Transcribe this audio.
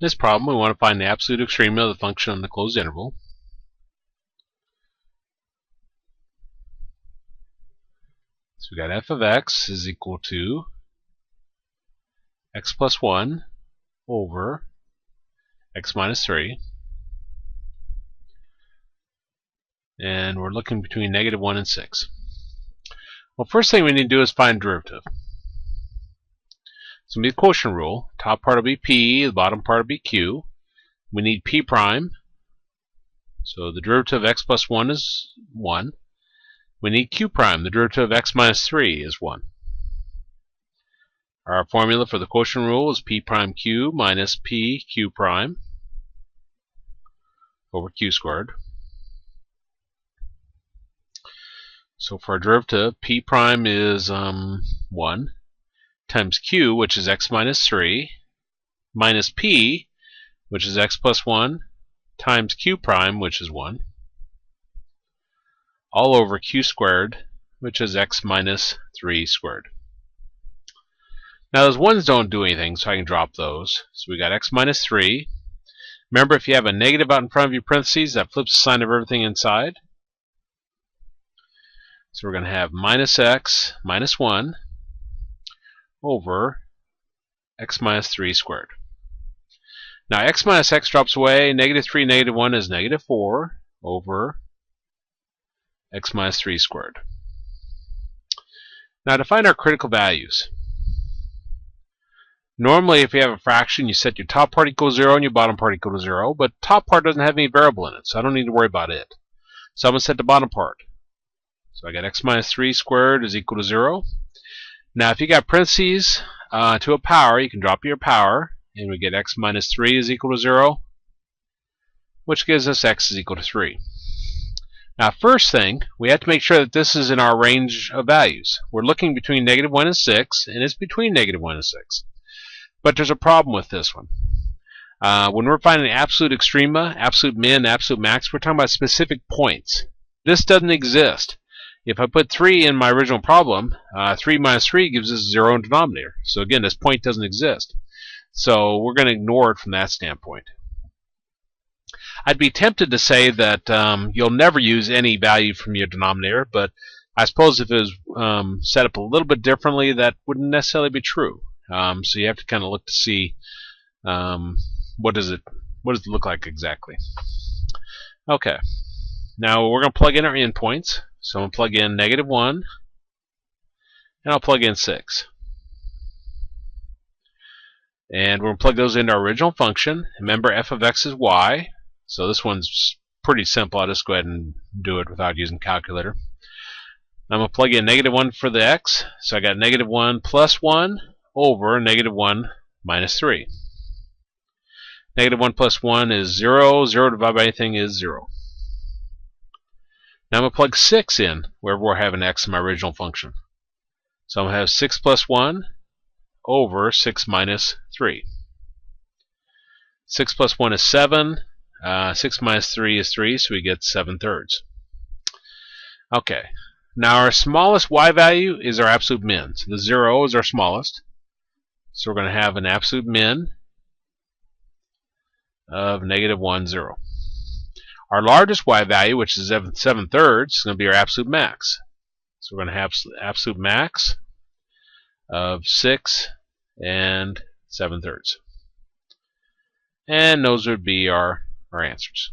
this problem, we want to find the absolute extrema of the function on the closed interval. So we got f of x is equal to x plus 1 over x minus 3. And we're looking between -1 and 6. Well, first thing we need to do is find derivative. So we need the quotient rule. Top part will be p, the bottom part will be q. We need p prime. So the derivative of x plus 1 is 1. We need q prime. The derivative of x minus 3 is 1. Our formula for the quotient rule is p prime q minus p q prime over q squared. So for our derivative, p prime is 1 times q, which is x minus 3, minus p, which is x plus 1, times q prime, which is 1, all over q squared, which is x minus 3 squared. Now those 1's don't do anything, so I can drop those. So we got x minus 3. Remember, if you have a negative out in front of your parentheses, that flips the sign of everything inside. So we're going to have minus x minus 1 over x minus 3 squared. Now x minus x drops away. -3, -1 is -4 over x minus 3 squared. Now to find our critical values. Normally, if you have a fraction, you set your top part equal to 0 and your bottom part equal to 0, but top part doesn't have any variable in it, so I don't need to worry about it. So I'm going to set the bottom part. So I got x minus 3 squared is equal to 0. Now if you got parentheses to a power, you can drop your power, and we get x minus 3 is equal to 0, which gives us x is equal to 3. Now first thing, we have to make sure that this is in our range of values. We're looking between -1 and 6, and it's between -1 and 6. But there's a problem with this one. When we're finding absolute extrema, absolute min, absolute max, we're talking about specific points. This doesn't exist. If I put 3 in my original problem, 3 minus 3 gives us 0 in denominator. So again, this point doesn't exist. So we're going to ignore it from that standpoint. I'd be tempted to say that you'll never use any value from your denominator, but I suppose if it was set up a little bit differently, that wouldn't necessarily be true. So you have to kind of look to see what does it look like exactly. Okay, now we're going to plug in our endpoints. So I'm going to plug in -1, and I'll plug in 6. And we're going to plug those into our original function. Remember, f of x is y. So this one's pretty simple. I'll just go ahead and do it without using calculator. I'm going to plug in -1 for the x. So I got -1 plus 1 over -1 minus 3. -1 plus 1 is 0. 0 divided by anything is 0. Now I'm going to plug 6 in wherever we're having x in my original function. So I'm going to have 6 plus 1 over 6 minus 3. 6 plus 1 is 7. 6 minus 3 is 3, so we get 7/3. Okay. Now our smallest y value is our absolute min. So the 0 is our smallest. So we're going to have an absolute min of -1, 0. Our largest y value, which is 7/3, is going to be our absolute max. So we're going to have absolute max of 6 and 7/3. And those would be our answers.